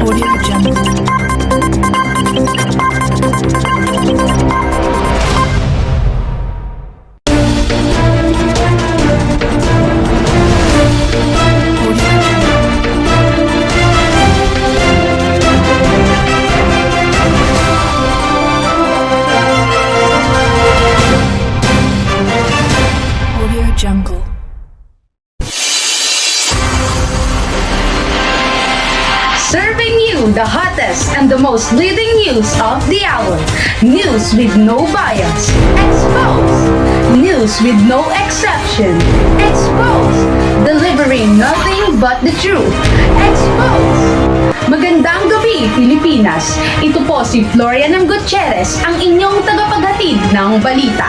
Audio Jungle. Jungle. Serving you the hottest and the most leading news of the hour. News with no bias. Expose. News with no exception. Expose. Delivering nothing but the truth. Expose. Magandang gabi, Pilipinas. Ito po si Florian Gutierrez, ang inyong tagapaghatid ng balita.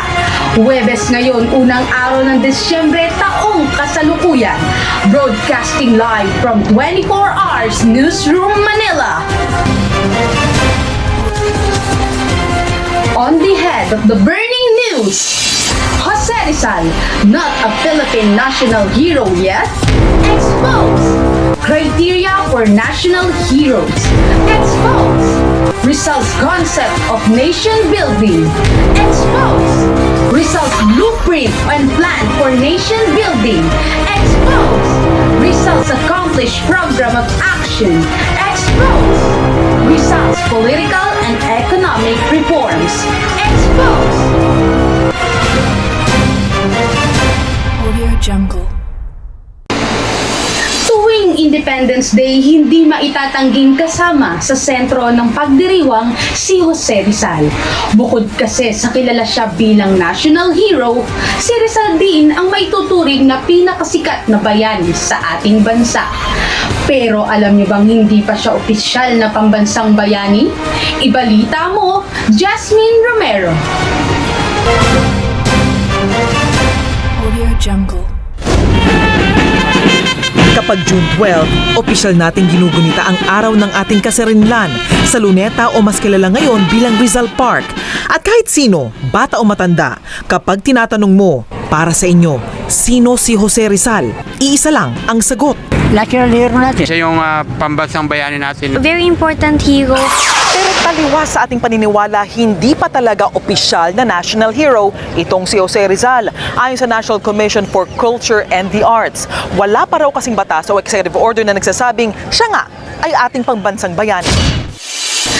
Huwebes ngayon, unang araw ng Disyembre, taong kasalukuyan. Broadcasting live from 24 Hours Newsroom, Manila. On the head of the burning news, Jose Rizal, not a Philippine national hero yet? Expose. Criteria for national heroes. Expose. Rizal's concept of nation building. Expose. Rizal's blueprint and plan for nation building. Expose. Rizal's accomplished program of action. Expose. Rizal's political and economic reforms. Expose. Audio Jungle. Tuwing Independence Day, hindi maitatangging kasama sa sentro ng pagdiriwang si Jose Rizal. Bukod kasi sa kilala siya bilang national hero, si Rizal din ang maituturing na pinakasikat na bayani sa ating bansa. Pero alam niyo bang hindi pa siya opisyal na pambansang bayani? Ibalita mo, Jasmine Romero. Audio Jungle. Kapag June 12, opisyal nating ginugunita ang araw ng ating kasarinlan sa Luneta o mas kilala ngayon bilang Rizal Park. At kahit sino, bata o matanda, kapag tinatanong mo, para sa inyo, sino si Jose Rizal? Iisa lang ang sagot. National hero natin. Siya yung pambansang bayani natin. Very important hero. Pero taliwas sa ating paniniwala, hindi pa talaga opisyal na national hero itong si Jose Rizal. Ayon sa National Commission for Culture and the Arts, wala pa raw kasing batas o executive order na nagsasabing siya nga ay ating pambansang bayani.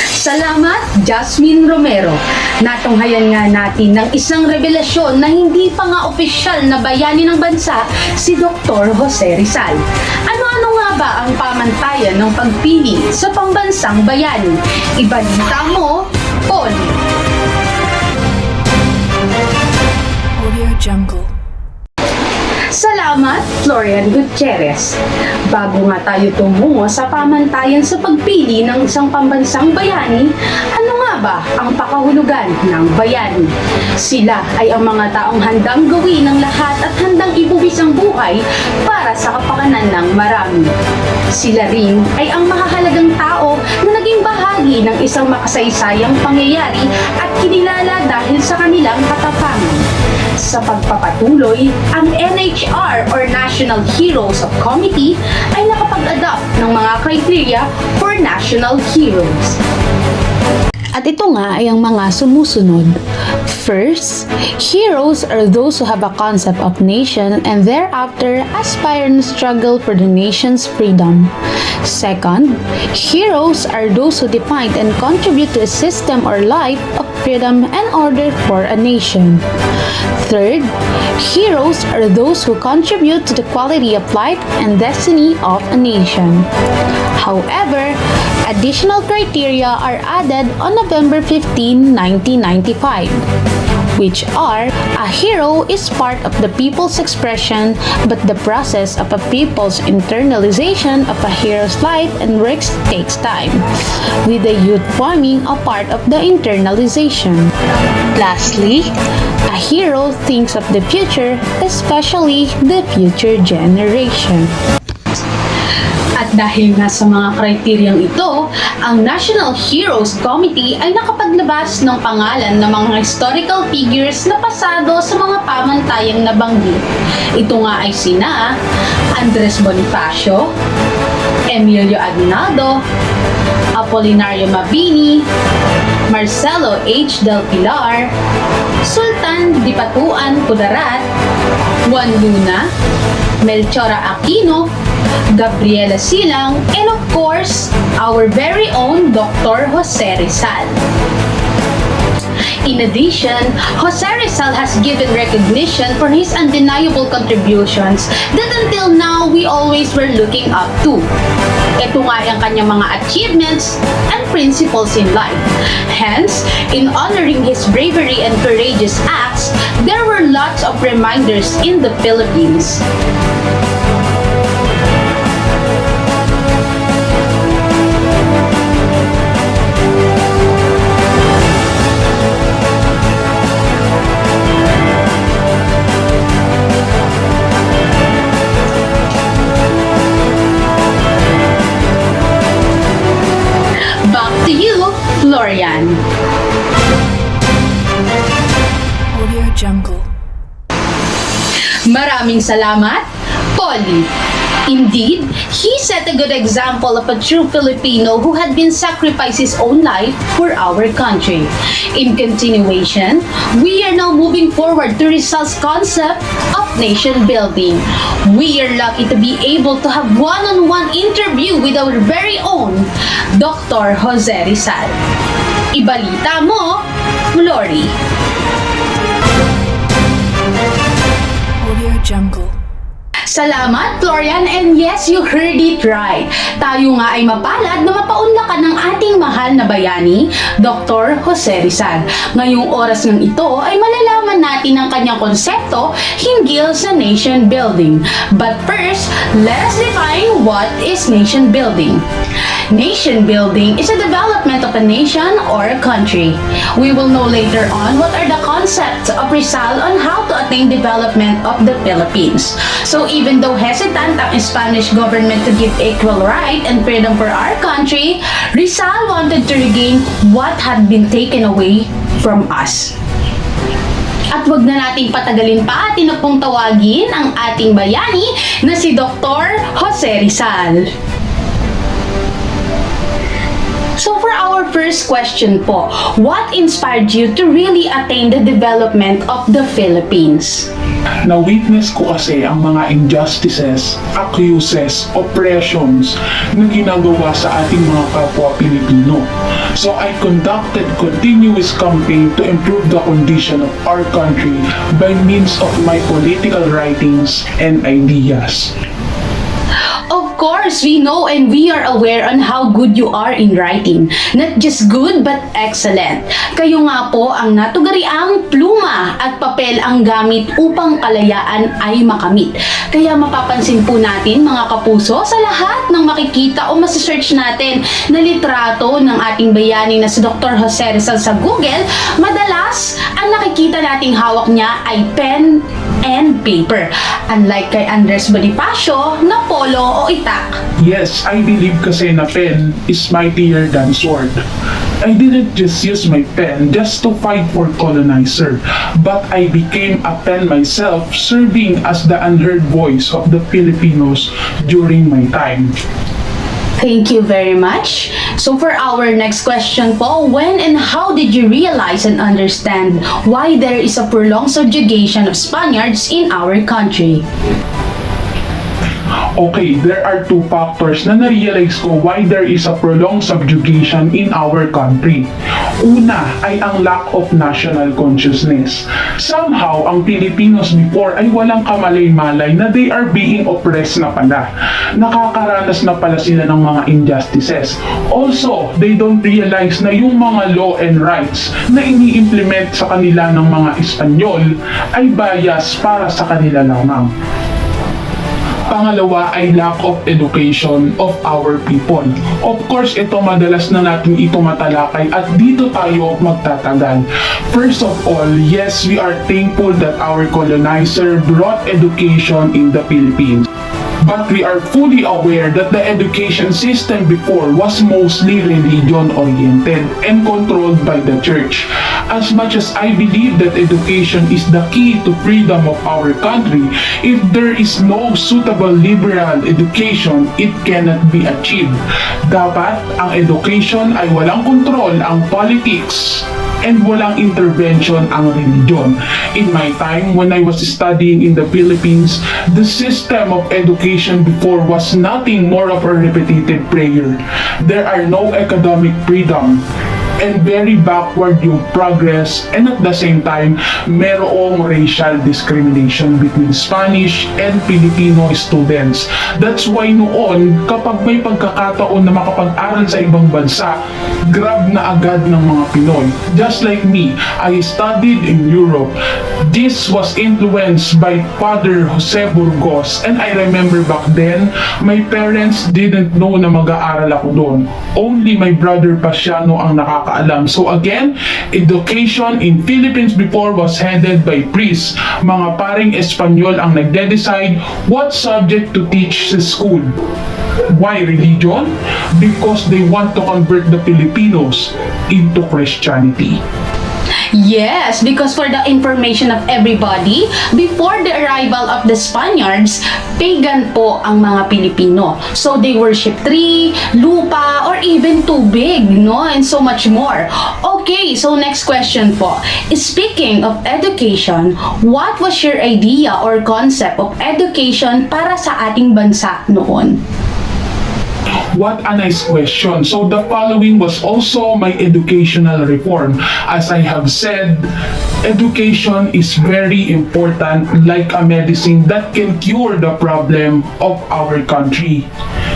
Salamat, Jasmine Romero. Natunghayan nga natin ng isang revelasyon na hindi pa nga opisyal na bayani ng bansa si Dr. Jose Rizal. Ano-ano nga ba ang pamantayan ng pagpili sa pambansang bayani? Ibalita mo, Paul. Audio Jungle. Salamat, Florian Gutierrez. Bago nga tayo tumungo sa pamantayan sa pagpili ng isang pambansang bayani, ano nga ba ang pakahulugan ng bayani? Sila ay ang mga taong handang gawin ng lahat at handang ibuwis ang buhay para sa kapakanan ng marami. Sila rin ay ang mahahalagang tao na naging bahagi ng isang makasaysayang pangyayari at kinilala dahil sa kanilang katapangan. Sa pagpapatuloy, ang NHR or National Heroes of Committee ay nakapag-adapt ng mga criteria for national heroes. At ito nga ay ang mga sumusunod. First, heroes are those who have a concept of nation and thereafter aspire and struggle for the nation's freedom. Second, heroes are those who define and contribute to a system or life of freedom and order for a nation. Third, heroes are those who contribute to the quality of life and destiny of a nation. However, additional criteria are added on November 15, 1995, which are: a hero is part of the people's expression, but the process of a people's internalization of a hero's life and works takes time, with the youth forming a part of the internalization. Lastly, a hero thinks of the future, especially the future generation. At At dahil nga sa mga kriteryang ito, ang National Heroes Committee ay nakapaglabas ng pangalan ng mga historical figures na pasado sa mga pamantayang nabanggit. Ito nga ay sina Andres Bonifacio, Emilio Aguinaldo, Apolinario Mabini, Marcelo H. Del Pilar, Sultan Dipatuan Kudarat, Juan Luna, Melchora Aquino, Gabriela Silang, and of course, our very own Dr. Jose Rizal. In addition, Jose Rizal has given recognition for his undeniable contributions that until now we always were looking up to. Ito nga ang kanyang mga achievements and principles in life. Hence, in honoring his bravery and courageous acts, there were lots of reminders in the Philippines. Back to you, Florian. Audio Jungle. Maraming salamat, Polly. Indeed, he set a good example of a true Filipino who had been sacrificed his own life for our country. In continuation, we are now moving forward to Rizal's concept of nation building. We are lucky to be able to have one-on-one interview with our very own Dr. Jose Rizal. Ibalita mo, Flory. Audio Jungle. Salamat, Florian, and yes, you heard it right. Tayo nga ay mapalad na mapaunlakan ng ating mahal na bayani, Dr. Jose Rizal. Ngayong oras ng ito ay malalaman natin ang kanyang konsepto hinggil sa nation building. But first, let us define what is nation building. Nation building is a development of a nation or a country. We will know later on what are the concepts of Rizal on how to attain development of the Philippines. So even though hesitant ang Spanish government to give equal right and freedom for our country, Rizal wanted to regain what had been taken away from us. At wag na nating patagalin pa, atin na pong tawagin ang ating bayani na si Dr. Jose Rizal. So for our first question po, what inspired you to really attain the development of the Philippines? Na-witness ko kasi ang mga injustices, abuses, oppressions na ginagawa sa ating mga kapwa Pilipino. So I conducted continuous campaign to improve the condition of our country by means of my political writings and ideas. Of course, we know and we are aware on how good you are in writing. Not just good, but excellent. Kayo nga po ang natugariang pluma at papel ang gamit upang kalayaan ay makamit. Kaya mapapansin po natin, mga kapuso, sa lahat ng makikita o masisearch natin na litrato ng ating bayani na si Dr. Jose Rizal sa Google, madalas ang nakikita nating hawak niya ay pen and paper. Unlike kay Andres Bonifacio na polo o itak. Yes, I believe kasi na pen is mightier than sword. I didn't just use my pen just to fight for colonizer, but I became a pen myself, serving as the unheard voice of the Filipinos during my time. Thank you very much. So for our next question po, when and how did you realize and understand why there is a prolonged subjugation of Spaniards in our country? Okay, there are two factors na na-realize ko why there is a prolonged subjugation in our country. Una ay ang lack of national consciousness. Somehow, ang Filipinos before ay walang kamalay-malay na they are being oppressed na pala. Nakakaranas na pala sila ng mga injustices. Also, they don't realize na yung mga law and rights na ini-implement sa kanila ng mga Espanyol ay bias para sa kanila lamang. Pangalawa ay lack of education of our people. Of course, ito madalas na natin ito matalakay at dito tayo magtatagal. First of all, yes, we are thankful that our colonizer brought education in the Philippines. But we are fully aware that the education system before was mostly religion-oriented and controlled by the church. As much as I believe that education is the key to freedom of our country, if there is no suitable liberal education, it cannot be achieved. Dapat ang education ay walang kontrol ang politics and walang intervention ang religion. In my time, when I was studying in the Philippines, the system of education before was nothing more of a repetitive prayer. There are no academic freedom and very backward yung progress, and at the same time, merong racial discrimination between Spanish and Filipino students. That's why noon, kapag may pagkakataon na makapag-aral sa ibang bansa, grab na agad ng mga Pinoy. Just like me, I studied in Europe. This was influenced by Father Jose Burgos, and I remember back then, my parents didn't know na mag-aaral ako doon. Only my brother Pasiano ang nakakaalam. So again, education in Philippines before was headed by priests. Mga paring Espanyol ang nagde-decide what subject to teach sa school. Why religion? Because they want to convert the Filipinos into Christianity. Yes, because for the information of everybody, before the arrival of the Spaniards, pagan po ang mga Pilipino. So they worship tree, lupa, or even tubig, no? And so much more. Okay, so next question po. Speaking of education, what was your idea or concept of education para sa ating bansa noon? What a nice question. So the following was also my educational reform. As I have said, education is very important, like a medicine that can cure the problem of our country.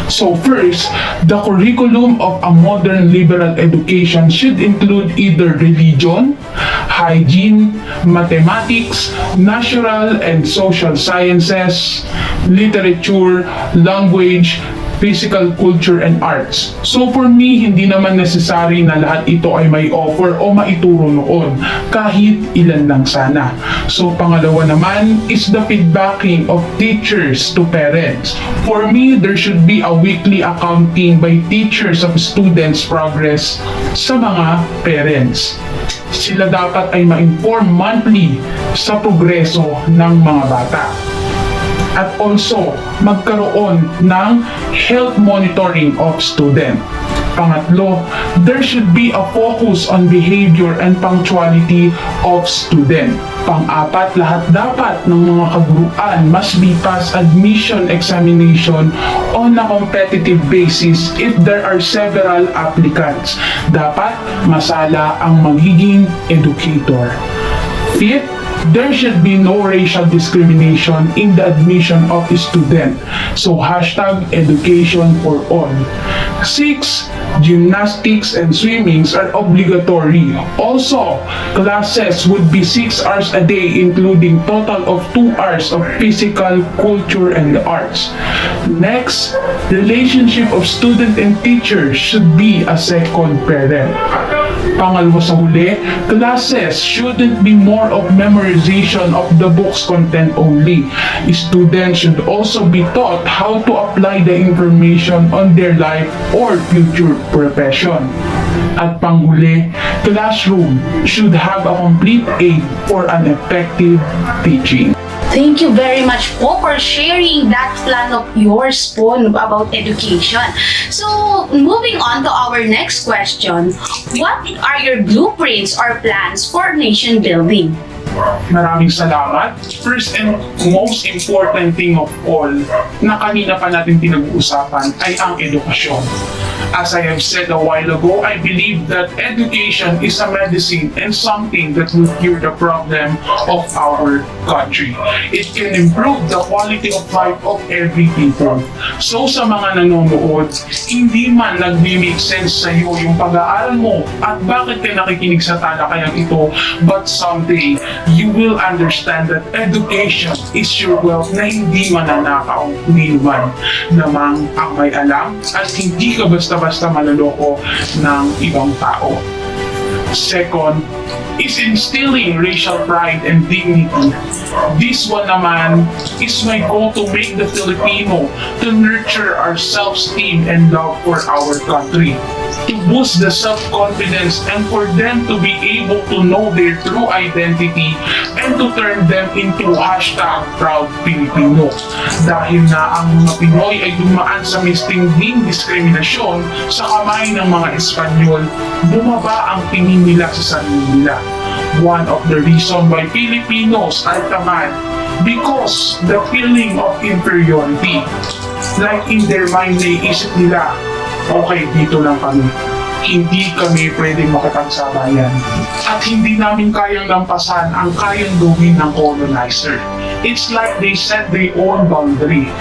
So first, the curriculum of a modern liberal education should include either religion, hygiene, mathematics, natural and social sciences, literature, language, physical culture and arts. So for me, hindi naman necessary na lahat ito ay may offer o maituro noon, kahit ilan lang sana. So pangalawa naman is the feedbacking of teachers to parents. For me, there should be a weekly accounting by teachers of students' progress sa mga parents. Sila dapat ay ma-inform monthly sa progreso ng mga bata. At also, magkaroon ng health monitoring of student. Pangatlo, there should be a focus on behavior and punctuality of student. Pang-apat, lahat dapat ng mga kaguruan must be pass admission examination on a competitive basis if there are several applicants. Dapat masala ang magiging educator. Fifth, there should be no racial discrimination in the admission of a student. So hashtag education for all. 6. Gymnastics and swimmings are obligatory. Also, classes would be 6 hours a day, including total of 2 hours of physical, culture, and arts. Next, relationship of student and teacher should be a second parent. Pangalawa sa huli, classes shouldn't be more of memorization of the book's content only. Students should also be taught how to apply the information on their life or future profession. At panghuli, classroom should have a complete aid for an effective teaching. Thank you very much po for sharing that plan of yours po about education. So, moving on to our next question, what are your blueprints or plans for nation building? Maraming salamat. First and most important thing of all na kanina pa natin pinag-uusapan ay ang edukasyon. As I have said a while ago, I believe that education is a medicine and something that will cure the problem of our country. It can improve the quality of life of every people. So sa mga nanonood, hindi man nag-make sense sa iyo yung pag-aaral mo at bakit ka nakikinig sa talakayang ito, but someday, you will understand that education is your wealth na hindi mananakaw ni man namang ang may alam at hindi ka basta-basta maloloko ng ibang tao. Second, is instilling racial pride and dignity. This one naman is my goal to make the Filipino to nurture our self-esteem and love for our country, to boost the self-confidence and for them to be able to know their true identity and to turn them into #Proud Filipino. Dahil na ang mga Pinoy ay dumaan sa mistingding diskriminasyon sa kamay ng mga Espanyol, bumaba ang tingin nila sa sarili nila. One of the reasons why Filipinos are tamad because the feeling of inferiority. Like in their mind, naiisip nila, okay, dito lang kami. Hindi kami pwedeng makipagsabayan. At hindi namin kayang lampasan ang kayang gawin ng colonizer. It's like they set their own boundary.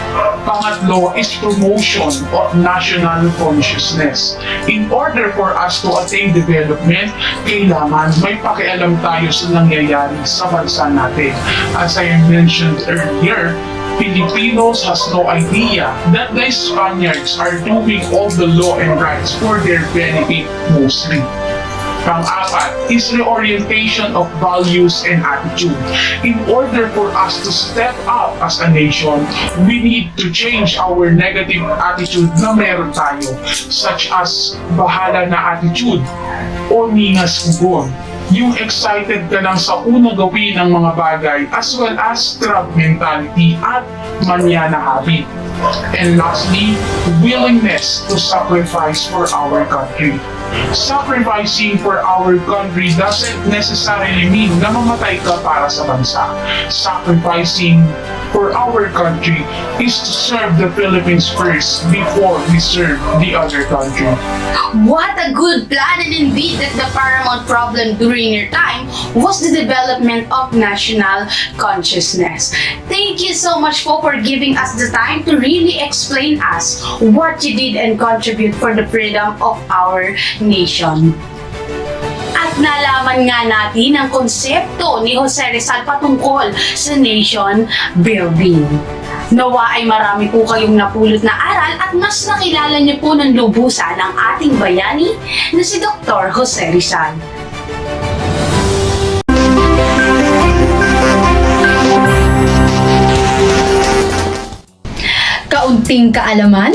Pangatlo is promotion of national consciousness. In order for us to attain development, kailangan may pakialam tayo sa nangyayari sa bansa natin. As I mentioned earlier, Filipinos has no idea that the Spaniards are doing all the law and rights for their benefit mostly. Pang-apat is reorientation of values and attitude. In order for us to step up as a nation, we need to change our negative attitude na meron tayo, such as bahala na attitude o ningas kugon. Yung excited ka lang sa unang gawin ng mga bagay as well as grab mentality at manyana habit. And lastly, willingness to sacrifice for our country. Sacrificing for our country doesn't necessarily mean na mamatay ka para sa bansa. Sacrificing for our country is to serve the Philippines first before we serve the other country. What a good plan, and indeed that the paramount problem during your time was the development of national consciousness. Thank you so much for giving us the time to really explain us what you did and contribute for the freedom of our nation. At nalaman nga natin ang konsepto ni Jose Rizal patungkol sa nation building. Nawa ay marami po kayong napulot na aral at mas nakilala niyo po ng lubusan ang ating bayani na si Dr. Jose Rizal. Kaunting kaalaman?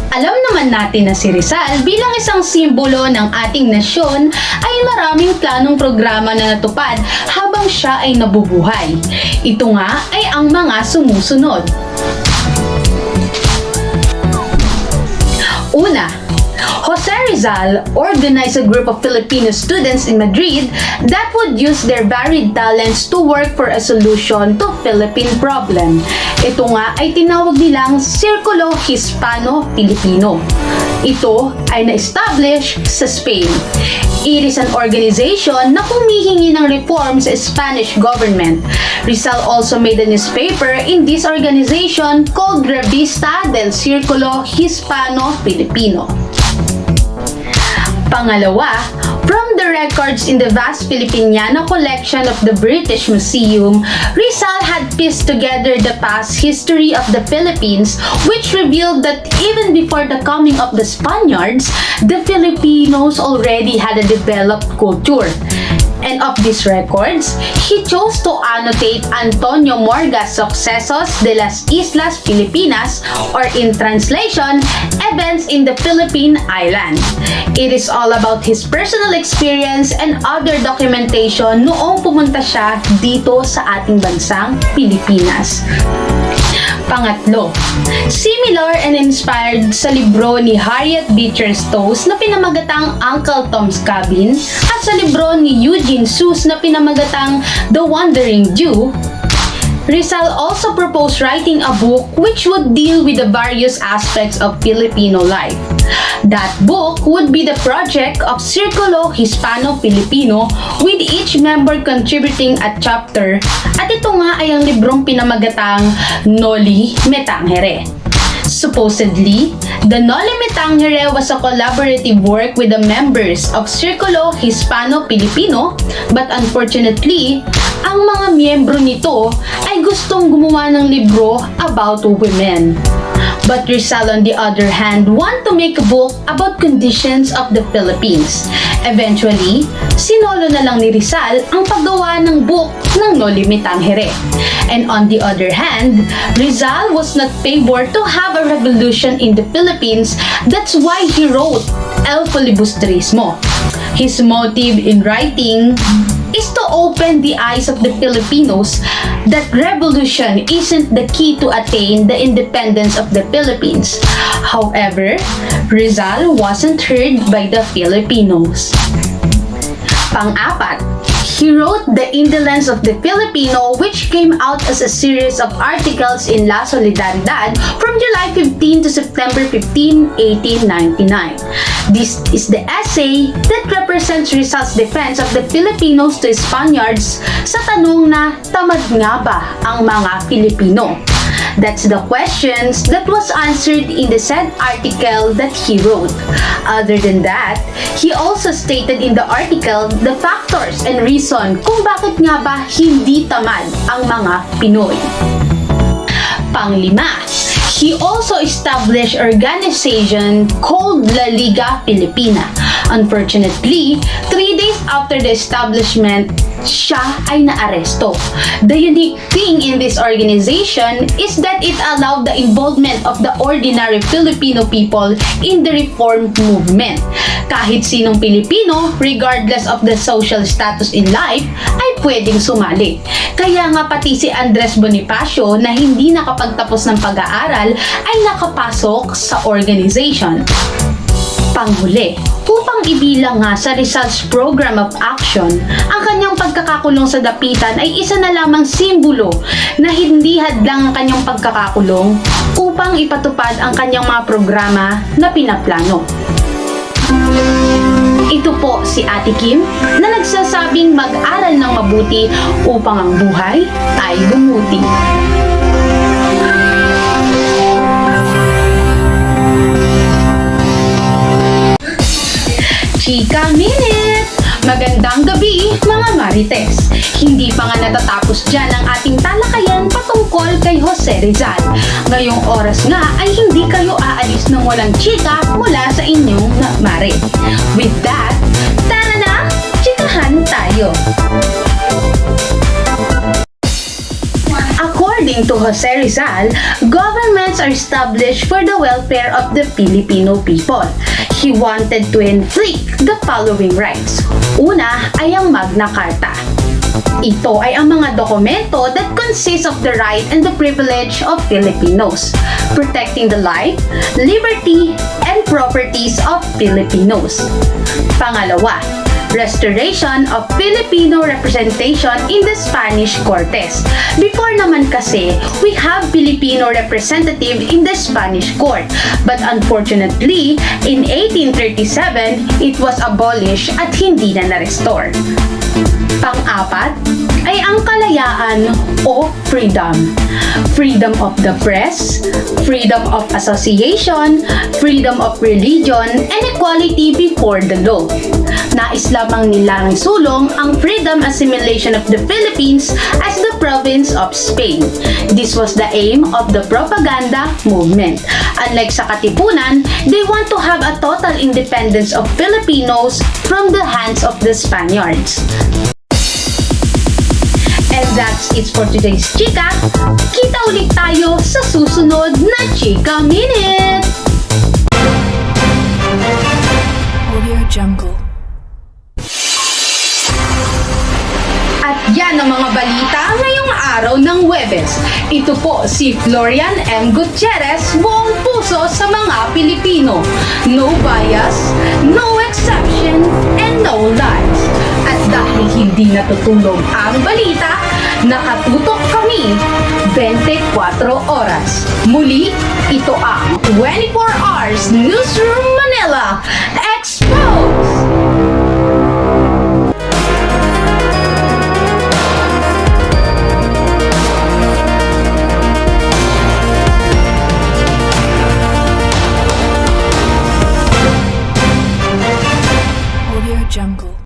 Alam naman natin na si Rizal bilang isang simbolo ng ating nasyon ay maraming planong programa na natupad habang siya ay nabubuhay. Ito nga ay ang mga sumusunod. Una, Jose Rizal organized a group of Filipino students in Madrid that would use their varied talents to work for a solution to Philippine problem. Ito nga ay tinawag nilang Círculo Hispano-Filipino. Ito ay na-establish sa Spain. It is an organization na humihingi ng reform sa Spanish government. Rizal also made a newspaper in this organization called Revista del Círculo Hispano-Filipino. Pangalawa, from the records in the vast Filipiniana collection of the British Museum, Rizal had pieced together the past history of the Philippines, which revealed that even before the coming of the Spaniards, the Filipinos already had a developed culture. And of these records, he chose to annotate Antonio Morga's Sucesos de las Islas Filipinas, or in translation, Events in the Philippine Islands. It is all about his personal experience and other documentation noong pumunta siya dito sa ating bansang Pilipinas. Pangatlo, similar and inspired sa libro ni Harriet Beecher Stowe na pinamagatang Uncle Tom's Cabin at sa libro ni Eugene Seuss na pinamagatang The Wandering Jew, Rizal also proposed writing a book which would deal with the various aspects of Filipino life. That book would be the project of Círculo Hispano-Filipino, with each member contributing a chapter, at ito nga ay ang librong pinamagatang Noli Me Tangere. Supposedly, the Noli Me Tangere was a collaborative work with the members of Círculo Hispano-Filipino, but unfortunately, ang mga miyembro nito ay gustong gumawa ng libro about women. But Rizal, on the other hand, want to make a book about conditions of the Philippines. Eventually, sinolo na lang ni Rizal ang paggawa ng book ng No Limit Tangere. And on the other hand, Rizal was not favored to have a revolution in the Philippines. That's why he wrote El Filibusterismo. His motive in writing is to open the eyes of the Filipinos that revolution isn't the key to attain the independence of the Philippines. However, Rizal wasn't heard by the Filipinos. Pang-apat, he wrote The Indolence of the Filipino, which came out as a series of articles in La Solidaridad from July 15 to September 15, 1899. This is the essay that represents Rizal's defense of the Filipinos to Spaniards sa tanong na tamad nga ba ang mga Filipino? That's the questions that was answered in the said article that he wrote. Other than that, he also stated in the article the factors and reason kung bakit nga ba hindi tamad ang mga Pinoy. Panglima, he also established organization called La Liga Filipina. Unfortunately, 3 days after the establishment, siya ay naaresto. The unique thing in this organization is that it allowed the involvement of the ordinary Filipino people in the reform movement. Kahit sinong Pilipino, regardless of the social status in life, ay pwedeng sumali. Kaya nga pati si Andres Bonifacio na hindi nakapagtapos ng pag-aaral ay nakapasok sa organization. Panghuli, upang ibilang nga sa Rizal's program of action, ang kanyang pagkakakulong sa dapitan ay isa na lamang simbolo na hindi hadlang ang kanyang pagkakakulong upang ipatupad ang kanyang mga programa na pinaplano. Ito po si Ate Kim na nagsasabing mag-aral ng mabuti upang ang buhay ay gumuti. Chika Minute! Magandang gabi, mga Marites! Hindi pa nga natatapos dyan ang ating talakayan patungkol kay Jose Rizal. Ngayong oras nga ay hindi kayo aalis ng walang chika mula sa inyong mare. With that, tara na! Chikahan tayo! According to Jose Rizal, governments are established for the welfare of the Filipino people. He wanted to inflict the following rights. Una ay ang Magna Carta. Ito ay ang mga dokumento that consist of the right and the privilege of Filipinos, protecting the life, liberty, and properties of Filipinos. Pangalawa, restoration of Filipino representation in the Spanish Cortes. Before naman kasi, we have Filipino representative in the Spanish Court. But unfortunately, in 1837, it was abolished at hindi na na-restore. Pang-apat ay ang kalayaan o freedom. Freedom of the press, freedom of association, freedom of religion, and equality before the law. Nais lamang nilang sulong ang freedom assimilation of the Philippines as the province of Spain. This was the aim of the propaganda movement. Unlike sa Katipunan, they want to have a total independence of Filipinos from the hands of the Spaniards. And that's it for today's Chika. Kita ulit tayo sa susunod na Chika Minute! Audio Jungle. At yan ang mga balita ngayong araw ng Huwebes. Ito po si Florian M. Gutierrez, buong puso sa mga Pilipino. No bias, no exception, and no lies. At dahil hindi natutulog ang balita, nakatutok kami 24 oras. Muli, ito ang 24 Hours Newsroom Manila Exposed! Audio Jungle.